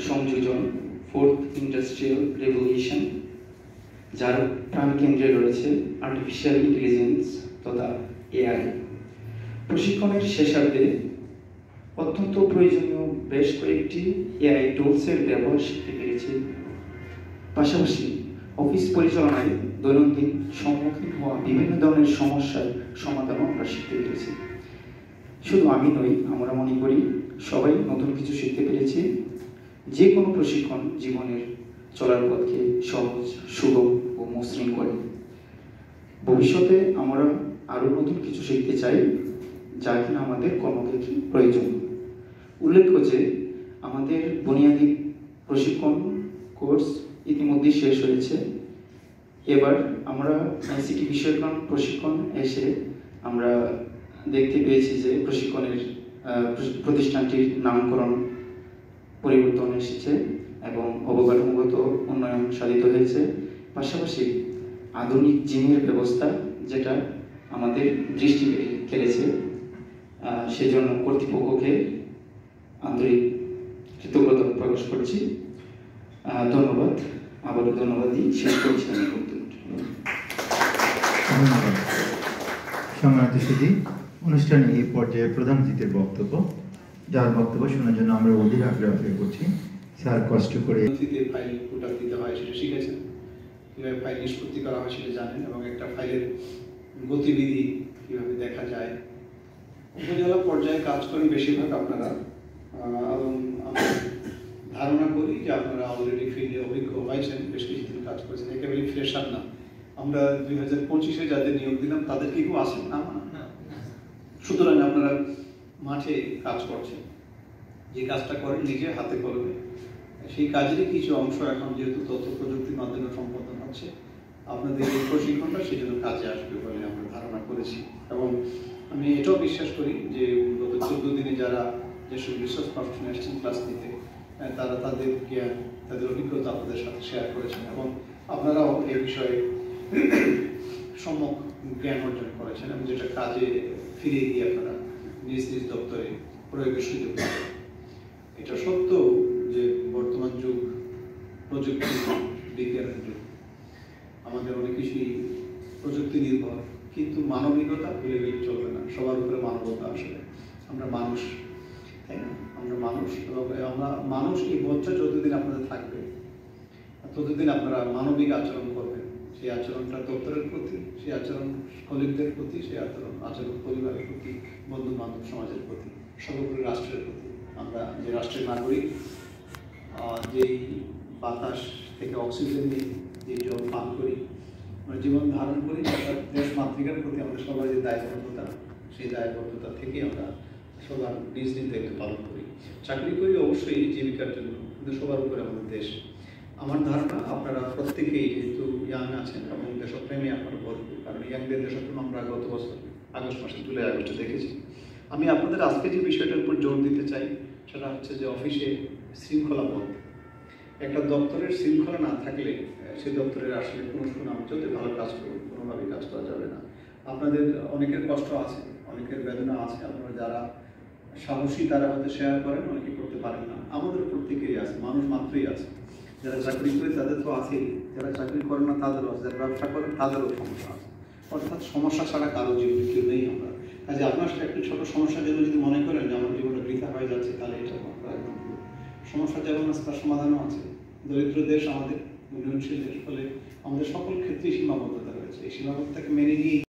সংযোজন fourth industrial revolution, যার প্রাণকেন্দ্রে রয়েছে আর্টিফিশিয়াল ইন্টেলিজেন্স তথা এআই। প্রশিক্ষণের শেষার্ধে অত্যন্ত প্রয়োজনীয় বেশ কয়েকটি এআই টুলসের ব্যবহার শিখতে পেরেছি। পাশাপাশি অফিস পরিচালনায় দৈনন্দিন সম্মুখীন হওয়া বিভিন্ন ধরনের সমস্যার সমাধানও আমরা শিখতে পেরেছি। শুধু আমি নই, আমরা মনে করি সবাই নতুন কিছু শিখতে পেরেছি। যে কোনো প্রশিক্ষণ জীবনের চলার পথকে সহজ, সুগম ও মসৃণ করে। ভবিষ্যতে আমরা আরও নতুন কিছু শিখতে চাই, যা কিনা আমাদের কর্মক্ষেত্রে প্রয়োজন। উল্লেখ্য যে আমাদের বুনিয়াদী প্রশিক্ষণ কোর্স ইতিমধ্যে শেষ হয়েছে। এবার আমরা আইসিটি বিষয়ক্রম প্রশিক্ষণ এসে আমরা দেখতে পেয়েছি যে প্রতিষ্ঠানটির নামকরণ পরিবর্তন এসেছে এবং অবকাঠামোগত উন্নয়ন সাধিত হয়েছে। পাশাপাশি আধুনিক জিমের ব্যবস্থা, যেটা আমাদের দৃষ্টি কেড়েছে, সেজন্য কর্তৃপক্ষকে আন্তরিক কৃতজ্ঞতা প্রকাশ করছি। ধন্যবাদ। আবারও ধন্যবাদ দিই। শেষ করছি আমি বক্তব্যটি। ধন্যবাদ। সম্মানিত সুধী, অনুষ্ঠানে এই পর্যায়ে প্রধান অতিথির বক্তব্য, যার বক্তব্য শোনার জন্য আমরা অধীর আগ্রহ করছি। স্যার কষ্ট করে ফাইল কোটা দিতে হয় সেটা শিখেছেন, কীভাবে ফাইল নিষ্পত্তি করা হয় সেটা জানেন, এবং একটা ফাইলের গতিবিধি কীভাবে দেখা যায়। উপজেলা পর্যায়ে কাজ করেন বেশিরভাগ আপনারা, এবং আমি ধারণা করি যে আপনারা অলরেডি ফিল্ডে অভিজ্ঞ হয়েছেন, বেশ কিছুদিন কাজ করেছেন, একেবারে ফ্রেশার না। আমরা 2025-এ যাদের নিয়োগ দিলাম তাদের কি কেউ আসেন না? সুতরাং আপনারা মাঠে কাজ করছেন, যে কাজটা করেন নিজে হাতে কলমে, সেই কাজেরই কিছু অংশ এখন যেহেতু তথ্য প্রযুক্তির মাধ্যমে সম্পাদন হচ্ছে, আপনাদের এই প্রশিক্ষণটা সেই জন্য কাজে আসবে বলে আমরা ধারণা করেছি। এবং আমি এটাও বিশ্বাস করি যে গত 14 দিনে যারা যেসব রিসোর্স পার্সন এসেছেন ক্লাস নিতে, তারা তাদের জ্ঞান, তাদের অভিজ্ঞতা আপনাদের সাথে শেয়ার করেছেন, এবং আপনারাও এই বিষয়ে সম্যক জ্ঞান অর্জন করেছেন, এবং যেটা কাজে ফিরে গিয়ে আপনারা নিজ নিজ দপ্তরে প্রয়োগের সুযোগ পাবেন। এটা সত্য যে বর্তমান যুগ প্রযুক্তি বিজ্ঞানের যুগ, আমাদের অনেক কিছুই প্রযুক্তি নির্ভর, কিন্তু মানবিকতা ভুলে গেলে চলবে না। সবার উপরে মানবতা আসলে, আমরা মানুষ, তাই না? আমরা মানুষ, এবং আমরা মানুষ, এই বোধটা যতদিন আপনাদের থাকবে ততদিন আপনারা মানবিক আচরণ করবেন। সেই আচরণটা দপ্তরের প্রতি, সেই আচরণ কলিগদের প্রতি, সেই আচরণ পরিবারের প্রতি, বন্ধু বান্ধব সমাজের প্রতি, সর্বোপরি রাষ্ট্রের প্রতি। আমরা যে রাষ্ট্রের নাগরিক, যেই বাতাস থেকে অক্সিজেন নিই, যে জল পান করি, আমরা জীবন ধারণ করি, দেশ মাতৃকার প্রতি আমাদের সবার যে দায়বদ্ধতা, সেই দায়বদ্ধতা থেকে আমরা সবার নিজ নিজ দায়িত্ব পালন করি। চাকরি করি অবশ্যই জীবিকার জন্য, কিন্তু সবার উপরে আমাদের দেশ। আমার ধারণা আপনারা প্রত্যেকেই যেহেতু ইয়াং আছেন এবং দেশপ্রেমে আপনারা ভরপুর, কারণ ইয়াংদের দেশপ্রেম আমরা গত বছর আগস্ট মাসে, জুলাই আগস্টে দেখেছি। আমি আপনাদের আজকে যে বিষয়টার উপর জোর দিতে চাই সেটা হচ্ছে যে অফিসে শৃঙ্খলাবোধ। একটা দপ্তরের শৃঙ্খলা না থাকলে সেই দপ্তরের আসলে কোনো সুনাম, যত ভালো কাজ করুন, কোনোভাবেই কাজ করা যাবে না। আপনাদের অনেকের কষ্ট আছে, অনেকের বেদনা আছে, আপনারা যারা সাহসী তারা হয়তো শেয়ার করেন, অনেকে করতে পারেন না। আমাদের প্রত্যেকেরই আছে, মানুষ মাত্রই আছে। যারা চাকরি করে তাদের তো আছেই, যারা চাকরি করেন না তাদেরও আছে, যারা ব্যবসা করেন তাদেরও সমস্যা আছে। অর্থাৎ সমস্যা ছাড়া কারো জীবনে কেউ নেই আমরা। কাজে আপনার একটি ছোট সমস্যার জন্য যদি মনে করেন যে আমার জীবনে বৃথা হয়ে যাচ্ছে, তাহলে এটা একদম সমস্যা যেমন আছে তার সমাধানও আছে। দরিদ্র দেশ আমাদের, উন্নয়নশীল দেশ, ফলে আমাদের সকল ক্ষেত্রেই সীমাবদ্ধতা রয়েছে। এই সীমাবদ্ধতাকে মেনে নিয়েই